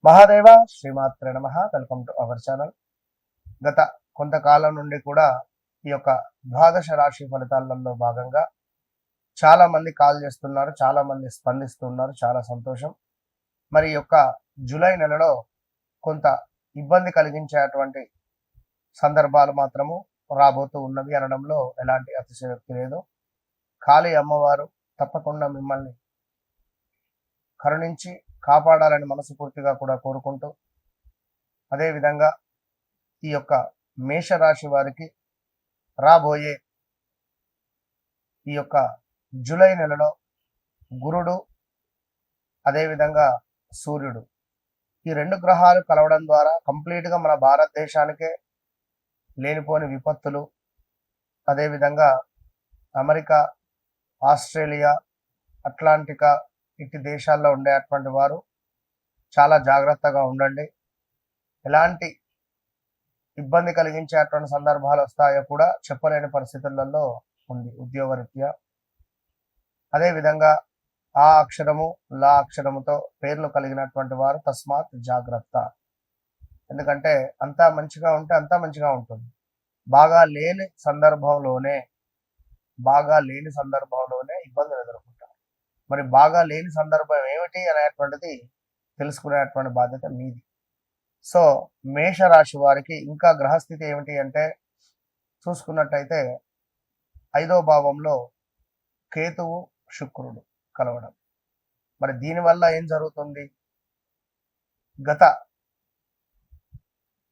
మహాదేవ శ్రీమాత్రే నమః. Welcome to our channel. గత కొంతకాలం నుండి కూడా ఈ యొక్క ద్వాదశ రాశి ఫలితాలలో భాగంగా చాలా మంది కాల్ చేస్తున్నారు, చాలా మంది స్పందిస్తున్నారు. చాలా సంతోషం. మరి ఈ యొక్క జూలై నెలలో కొంత ఇబ్బంది కలిగించేటువంటి సందర్భాలు మాత్రము రాబోతూ ఉన్నవి అనడంలో ఎలాంటి అతిశయోక్తి లేదు. కాళీ అమ్మవారు తప్పకుండా మిమ్మల్ని కరుణించి కాపాడాలని మనస్ఫూర్తిగా కూడా కోరుకుంటూ, అదేవిధంగా ఈ యొక్క మేషరాశి వారికి రాబోయే ఈ యొక్క జూలై నెలలో గురుడు, అదేవిధంగా సూర్యుడు, ఈ రెండు గ్రహాలు కలవడం ద్వారా కంప్లీట్గా మన భారతదేశానికే లేనిపోని విపత్తులు, అదేవిధంగా అమెరికా, ఆస్ట్రేలియా, అట్లాంటికా ఇటు దేశాల్లో ఉండేటువంటి వారు చాలా జాగ్రత్తగా ఉండండి. ఎలాంటి ఇబ్బంది కలిగించేటువంటి సందర్భాలు వస్తాయో కూడా చెప్పలేని పరిస్థితులలో ఉంది ఉద్యోగరీత్యా. అదేవిధంగా ఆ అక్షరము లా అక్షరముతో పేర్లు కలిగినటువంటి వారు తస్మాత్ జాగ్రత్త. ఎందుకంటే అంతా మంచిగా ఉంటే అంతా మంచిగా ఉంటుంది. బాగా లేని సందర్భంలోనే ఇబ్బందులు ఎదుర్కొంటారు. మరి బాగా లేని సందర్భం ఏమిటి అనేటువంటిది తెలుసుకునేటువంటి బాధ్యత మీది. సో మేషరాశి వారికి ఇంకా గ్రహస్థితి ఏమిటి అంటే చూసుకున్నట్టయితే 5వ భావంలో కేతువు శుక్రుడు కలవడం. మరి దీనివల్ల ఏం జరుగుతుంది? గత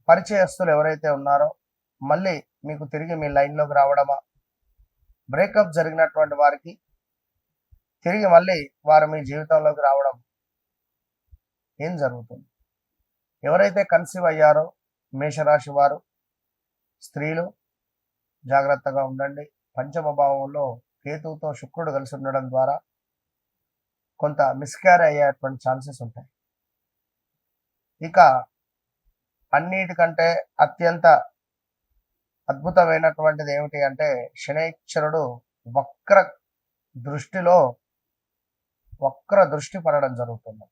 పరిచయస్తులు ఎవరైతే ఉన్నారో మళ్ళీ మీకు తిరిగి మీ లైన్లోకి రావడమా, బ్రేకప్ జరిగినటువంటి వారికి తిరిగి మళ్ళీ వారు మీ జీవితంలోకి రావడం ఏం జరుగుతుంది? ఎవరైతే కన్సీవ్ అయ్యారో మేషరాశి వారు స్త్రీలు జాగ్రత్తగా ఉండండి. పంచమ భావంలో కేతువుతో శుక్రుడు కలిసి ఉండడం ద్వారా కొంత మిస్క్యారీ అయ్యేటువంటి ఛాన్సెస్ ఉంటాయి. ఇక అన్నిటికంటే అత్యంత అద్భుతమైనటువంటిది ఏమిటి అంటే శనైశ్వరుడు వక్ర దృష్టి పడడం జరుగుతుంది.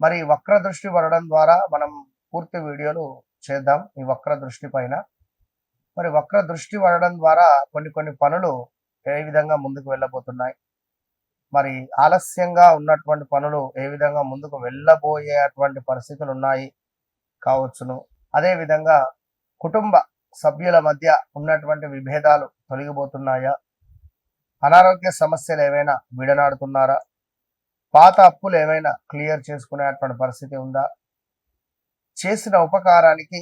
మరి వక్ర దృష్టి పడడం ద్వారా మనం పూర్తి వీడియోలు చేద్దాం ఈ వక్ర దృష్టి పైన. మరి వక్ర దృష్టి పడడం ద్వారా కొన్ని పనులు ఏ విధంగా ముందుకు వెళ్ళబోతున్నాయి, మరి ఆలస్యంగా ఉన్నటువంటి పనులు ఏ విధంగా ముందుకు వెళ్ళబోయేటువంటి పరిస్థితులు ఉన్నాయి కావచ్చును. అదేవిధంగా కుటుంబ సభ్యుల మధ్య ఉన్నటువంటి విభేదాలు తొలగిపోతున్నాయా, అనారోగ్య సమస్యలు ఏమైనా విడనాడుతున్నారా, పాత అప్పులు ఏమైనా క్లియర్ చేసుకునేటువంటి పరిస్థితి ఉందా, చేసిన ఉపకారానికి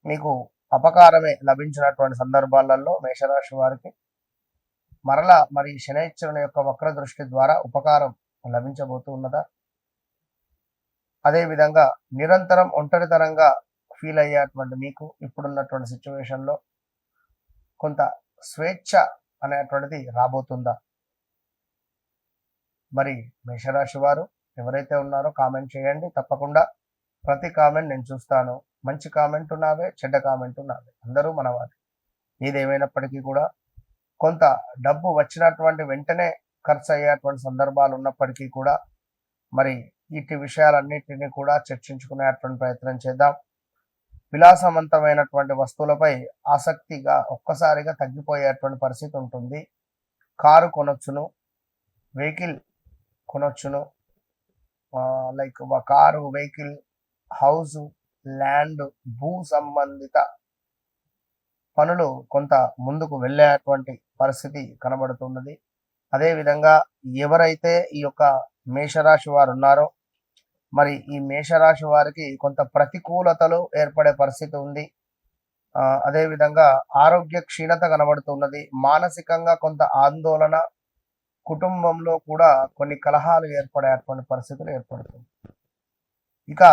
మీకు అపకారమే లభించినటువంటి సందర్భాలలో మేషరాశి వారికి మరలా మరి శనైశ్వరుని యొక్క వక్ర దృష్టి ద్వారా ఉపకారం లభించబోతూ ఉన్నదా? అదేవిధంగా నిరంతరం ఒంటరితనంగా ఫీల్ అయ్యేటువంటి మీకు ఇప్పుడున్నటువంటి సిచ్యువేషన్లో కొంత స్వేచ్ఛ అనేటువంటిది రాబోతుందా? మరి మేషరాశి వారు ఎవరైతే ఉన్నారో కామెంట్ చేయండి. తప్పకుండా ప్రతి కామెంట్ నేను చూస్తాను. మంచి కామెంట్ ఉన్నావే, చెడ్డ కామెంట్ ఉన్నావే, అందరూ మనవారు. ఏదేమైనప్పటికీ కూడా కొంత డబ్బు వచ్చినటువంటి వెంటనే ఖర్చు అయ్యేటువంటి సందర్భాలు ఉన్నప్పటికీ కూడా మరి ఇటు విషయాలన్నిటిని కూడా చర్చించుకునేటువంటి ప్రయత్నం చేద్దాం. విలాసవంతమైనటువంటి వస్తువులపై ఆసక్తిగా ఒక్కసారిగా తగ్గిపోయేటువంటి పరిస్థితి ఉంటుంది. కారు కొనొచ్చును, వెహికల్ కొనొచ్చును, like car, vehicle, house, land, భూ సంబంధిత పనులు కొంత ముందుకు వెళ్ళేటువంటి పరిస్థితి కనబడుతున్నది. అదేవిధంగా ఎవరైతే ఈ యొక్క మేషరాశి వారు ఉన్నారో మరి ఈ మేషరాశి వారికి కొంత ప్రతికూలతలు ఏర్పడే పరిస్థితి ఉంది. అదేవిధంగా ఆరోగ్య క్షీణత కనబడుతున్నది. మానసికంగా కొంత ఆందోళన, కుటుంబంలో కూడా కొన్ని కలహాలు ఏర్పడేటువంటి పరిస్థితులు ఏర్పడుతుంది. ఇక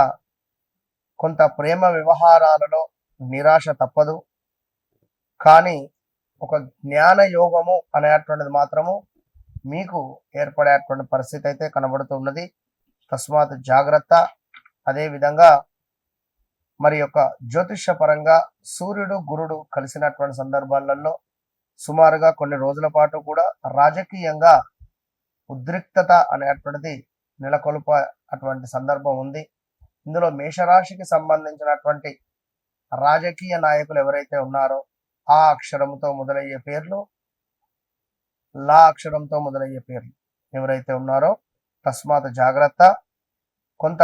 కొంత ప్రేమ వ్యవహారాలలో నిరాశ తప్పదు. కానీ ఒక జ్ఞాన యోగము అనేటువంటిది మాత్రము మీకు ఏర్పడేటువంటి పరిస్థితి అయితే కనబడుతున్నది. తస్మాత్ జాగ్రత్త. అదేవిధంగా మరి యొక్క జ్యోతిష పరంగా సూర్యుడు గురుడు కలిసినటువంటి సందర్భాలలో సుమారుగా కొన్ని రోజుల పాటు కూడా రాజకీయంగా ఉద్రిక్తత అనేటువంటిది నెలకొల్ప అటువంటి సందర్భం ఉంది. ఇందులో మేషరాశికి సంబంధించినటువంటి రాజకీయ నాయకులు ఎవరైతే ఉన్నారో ఆ అక్షరంతో మొదలయ్యే పేర్లు, లా అక్షరంతో మొదలయ్యే పేర్లు ఎవరైతే ఉన్నారో తస్మాత్ జాగ్రత్త. కొంత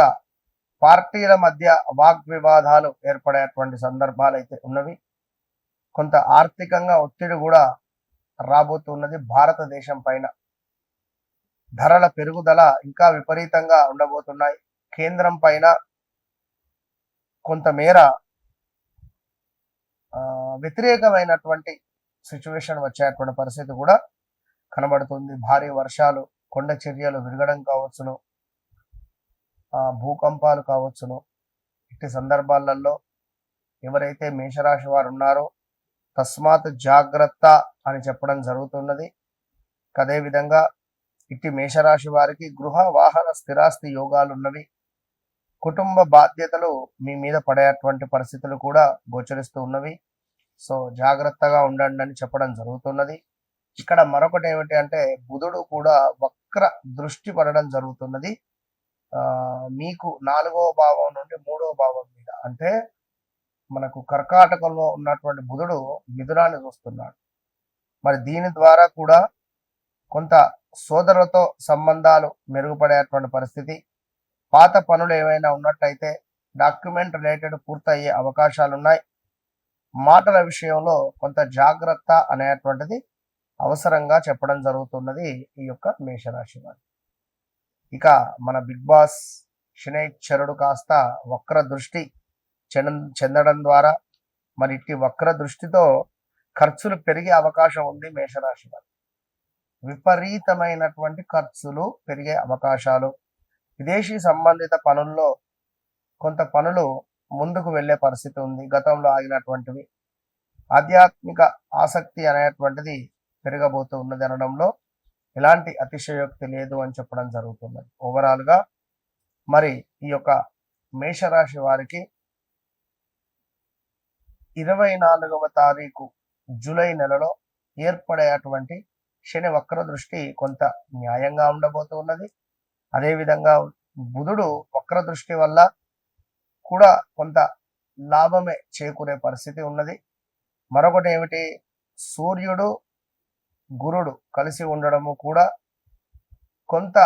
పార్టీల మధ్య వాగ్వివాదాలు ఏర్పడేటువంటి సందర్భాలు అయితే ఉన్నవి. కొంత ఆర్థికంగా ఒత్తిడి కూడా రాబోతున్నది భారతదేశం పైన. ధరల పెరుగుదల ఇంకా విపరీతంగా ఉండబోతున్నాయి. కేంద్రం పైన కొంతమేర వ్యతిరేకమైనటువంటి సిచ్యువేషన్ వచ్చేటువంటి పరిస్థితి కూడా కనబడుతుంది. భారీ వర్షాలు, కొండ చర్యలు విరగడం కావచ్చును, భూకంపాలు కావచ్చును. ఇట్టి సందర్భాలలో ఎవరైతే మేషరాశి వారు ఉన్నారో తస్మాత్ జాగ్రత్త అని చెప్పడం జరుగుతున్నది. అదేవిధంగా ఇట్టి మేషరాశి వారికి గృహ వాహన స్థిరాస్తి యోగాలు ఉన్నవి. కుటుంబ బాధ్యతలు మీ మీద పడేటువంటి పరిస్థితులు కూడా గోచరిస్తూ ఉన్నవి. సో జాగ్రత్తగా ఉండండి అని చెప్పడం జరుగుతున్నది. ఇక్కడ మరొకటి ఏమిటి అంటే బుధుడు కూడా వక్ర దృష్టి పడడం జరుగుతున్నది మీకు 4వ భావం నుండి 3వ భావం మీద. అంటే మనకు కర్కాటకంలో ఉన్నటువంటి బుధుడు మిథునాన్ని చూస్తున్నాడు. మరి దీని ద్వారా కూడా కొంత సోదరులతో సంబంధాలు మెరుగుపడేటువంటి పరిస్థితి, పాత పనులు ఏవైనా ఉన్నట్టయితే డాక్యుమెంట్ రిలేటెడ్ పూర్తయ్యే అవకాశాలు ఉన్నాయి. మాటల విషయంలో కొంత జాగ్రత్త అనేటువంటిది అవసరంగా చెప్పడం జరుగుతున్నది ఈ యొక్క మేషరాశి వారు. ఇక మన బిగ్ బాస్ శనైశ్వరుడు కాస్త వక్ర దృష్టి చెందడం ద్వారా మరి ఇట్టి వక్ర దృష్టితో ఖర్చులు పెరిగే అవకాశం ఉంది మేషరాశి వారు. విపరీతమైనటువంటి ఖర్చులు పెరిగే అవకాశాలు, విదేశీ సంబంధిత పనుల్లో కొంత పనులు ముందుకు వెళ్ళే పరిస్థితి ఉంది. గతంలో ఆగినటువంటివి, ఆధ్యాత్మిక ఆసక్తి అనేటువంటిది పెరగబోతూ ఉన్నది అనడంలో ఎలాంటి అతిశయోక్తి లేదు అని చెప్పడం జరుగుతున్నది. ఓవరాల్గా మరి ఈ యొక్క మేషరాశి వారికి 24వ తారీఖు జూలై నెలలో ఏర్పడేటువంటి శని వక్ర దృష్టి కొంత న్యాయంగా ఉండబోతూ ఉన్నది. అదేవిధంగా బుధుడు వక్ర దృష్టి వల్ల కూడా కొంత లాభమే చేకూరే పరిస్థితి ఉన్నది. మరొకటి ఏమిటి, సూర్యుడు గురుడు కలిసి ఉండడము కూడా కొంత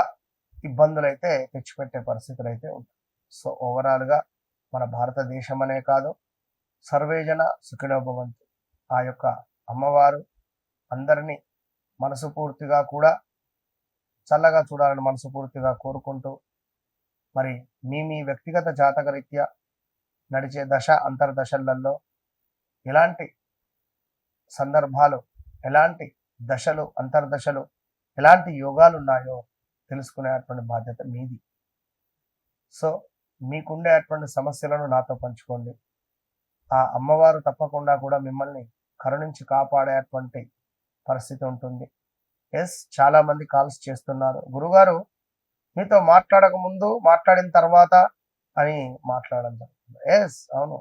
ఇబ్బందులైతే తెచ్చిపెట్టే పరిస్థితులు అయితే ఉంటాయి. సో ఓవరాల్గా మన భారతదేశం అనే కాదు, సర్వేజన సుఖినో భవంతు. ఆ యొక్క అమ్మవారు అందరినీ మనసుపూర్తిగా కూడా చల్లగా చూడాలని మనసుపూర్తిగా కోరుకుంటూ మరి మీ వ్యక్తిగత జాతక రీత్యా నడిచే దశ అంతర్దశలలో ఎలాంటి సందర్భాలు, ఎలాంటి దశలు, అంతర్దశలు, ఎలాంటి యోగాలు ఉన్నాయో తెలుసుకునేటువంటి బాధ్యత మీది. సో మీకుండేటువంటి సమస్యలను నాతో పంచుకోండి. ఆ అమ్మవారు తప్పకుండా కూడా మిమ్మల్ని కరుణించి కాపాడేటువంటి పరిస్థితి ఉంటుంది. ఎస్, చాలా మంది కాల్స్ చేస్తున్నారు, గురుగారు మీతో మాట్లాడక ముందు మాట్లాడిన తర్వాత అని మాట్లాడడం జరుగుతుంది. ఎస్, అవును,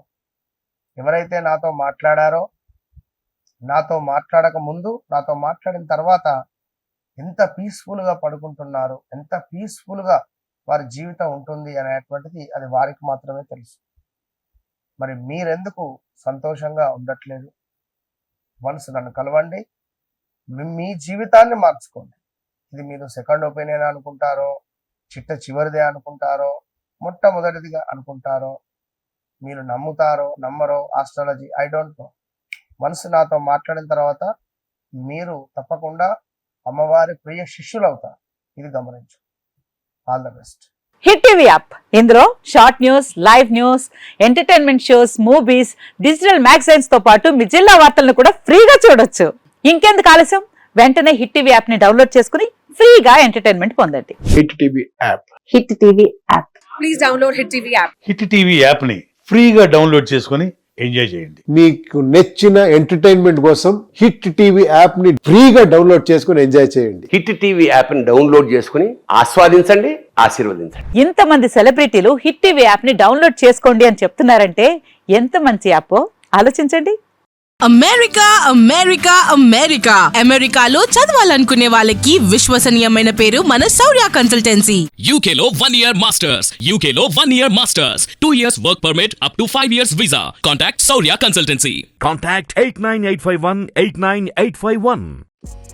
ఎవరైతే నాతో మాట్లాడారో, నాతో మాట్లాడక ముందు నాతో మాట్లాడిన తర్వాత ఎంత పీస్ఫుల్గా పడుకుంటున్నారు, ఎంత పీస్ఫుల్గా వారి జీవితం ఉంటుంది అనేటువంటిది అది వారికి మాత్రమే తెలుసు. మరి మీరెందుకు సంతోషంగా ఉండట్లేదు? వన్స్ నన్ను కలవండి, మీ జీవితాన్ని మార్చుకోండి. ఇది మీరు సెకండ్ ఒపీనియన్ అనుకుంటారో, చిట్ట చివరిదే అనుకుంటారో, మొట్టమొదటిదిగా అనుకుంటారో, మీరు నమ్ముతారో నమ్మరో astrology I don't know. Once నాతో మాట్లాడిన తర్వాత మీరు తప్పకుండా అమ్మవారి ప్రియ శిష్యులు అవుతారు. ఇది గమనించు. All the best. Hit TV app, ఇందులో short news, live news, entertainment shows, movies, digital magazines తో పాటు మీ జిల్లా వార్తలను కూడా ఫ్రీగా చూడొచ్చు. ఇంకెందుకు ఆలస్యం, వెంటనే హిట్ టీవీ యాప్ ని డౌన్లోడ్ చేసుకుని ఫ్రీగా ఎంటర్టైన్మెంట్ పొందండి. Hit TV app. Hit TV app. Please download hit TV app. Hit TV app ని ఫ్రీగా డౌన్లోడ్ చేసుకుని ఎంజాయ్ చేయండి. మీకు నచ్చిన ఎంటర్టైన్మెంట్ కోసం హిట్ టీవీ యాప్ ని ఫ్రీగా డౌన్లోడ్ చేసుకుని ఎంజాయ్ చేయండి. హిట్ టీవీ యాప్ ని డౌన్లోడ్ చేసుకుని ఆస్వాదించండి, ఆశీర్వదించండి. ఇంతమంది సెలబ్రిటీలు హిట్ టీవీ యాప్ ని డౌన్లోడ్ చేసుకోండి అని చెప్తున్నారంటే ఎంత మంచి యాప్ ఆలోచించండి. అమెరికా అమెరికా అమెరికా అమెరికాలో చదవాలనుకునే వాళ్ళకి విశ్వసనీయమైన పేరు మన శౌర్య consultancy. UK Law 1 Year Masters. UK Law 1 Year Masters. 2 years work permit up to 5 years visa. Contact Saurya Consultancy. Contact 89851 89851.